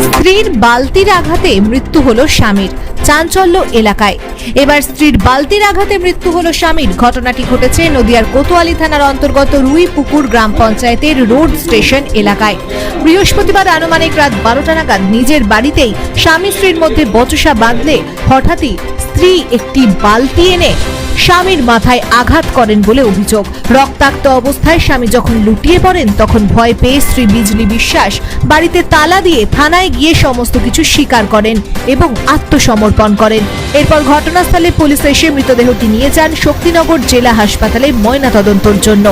স্ত্রীর বালতির আঘাতে মৃত্যু হলো স্বামীর, চাঞ্চল্য এলাকায়। এবার স্ত্রীর বালতির আঘাতে মৃত্যু হলো স্বামীর। ঘটনাটি ঘটেছে নদিয়ার কোতোয়ালি থানার অন্তর্গত রুইপুকুর গ্রাম পঞ্চায়েতের রোড স্টেশন এলাকায়। বৃহস্পতিবার আনুমানিক রাত 12টা নাগাদ নিজের বাড়িতেই স্বামী স্ত্রীর মধ্যে বচসা বাঁধলে হঠাৎই স্ত্রী একটি বালতি এনে স্বামীর মাথায় আঘাত করেন বলে অভিযোগ। রক্তাক্ত অবস্থায় স্বামী যখন লুটিয়ে পড়েন তখন ভয় পেয়ে স্ত্রী বিজলি বিশ্বাস বাড়িতে তালা দিয়ে থানায় গিয়ে সমস্ত কিছু স্বীকার করেন এবং আত্মসমর্পণ করেন। এরপর ঘটনাস্থলে পুলিশ এসে মৃতদেহটি নিয়ে যান শক্তিনগর জেলা হাসপাতালে ময়নাতদন্তের জন্য।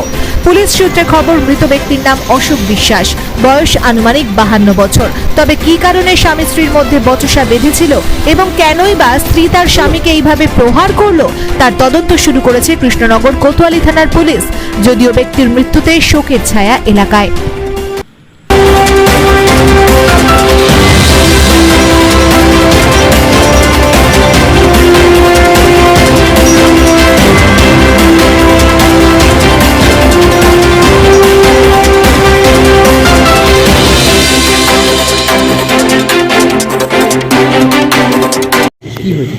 পুলিশ সূত্রে খবর, মৃত ব্যক্তির নাম অশোক বিশ্বাস, বয়স আনুমানিক 52 বছর। তবে কি কারণে স্বামী স্ত্রীর মধ্যে বচসা বেঁধেছিল এবং কেনই বা স্ত্রী তার স্বামীকে এইভাবে প্রহার করলো তার তদন্ত শুরু করেছে কৃষ্ণনগর কোতোয়ালি থানার পুলিশ। যদিও ব্যক্তির মৃত্যুতে শোকের ছায়া এলাকায়। কি হয়েছে?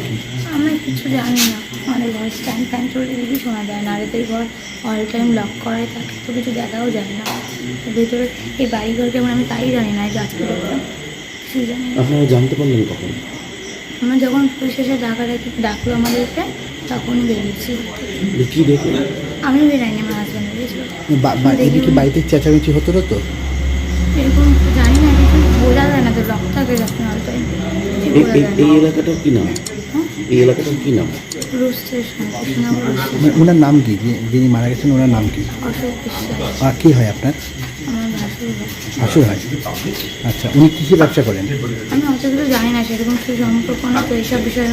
আমি কিছু জানি না, মানে ঘর স্ট্যান্ড ফ্যান চলে কিছু শোনা যায় না, আর এতে ঘর অল টাইম লক করাই থাকে, তো কিছু দেখাও যায় না ভেতরে। এই বাড়ি ঘর কেমন আমি তাই জানি না, আজকে দেখলাম, কিছু জানি না। আপনারা জানতে পারলেন কখন? আমরা যখন পুলিশ এসে ডাকলো আমাদেরকে তখনই বেরিয়েছি। কি দেখে? আমি বেরাইনি, আমার হাজব্যান্ড বেরিয়েছিল। এদিকে বাড়িতে চেঁচামেচি হতো না তো? এরকম জানি না, কিছু বোঝা যায় না, তো লক থাকে যখন অল টাইম। এই এলাকাটার কি নাম? এই এলাকাটার কি নাম? Road station, Krishnanagar road station. ওনার নাম কি, যিনি মারা গেছেন ওনার নাম কি? অশোক বিশ্বাস। আর কি হয় আপনার? আমার ভাসুর ভাই। ভাসুর হয়? আচ্ছা, উনি কিসের ব্যবসা করেন? আমি অত কিছু জানি না, সেরকম কিছু সম্পর্ক না, তো এইসব বিষয়ে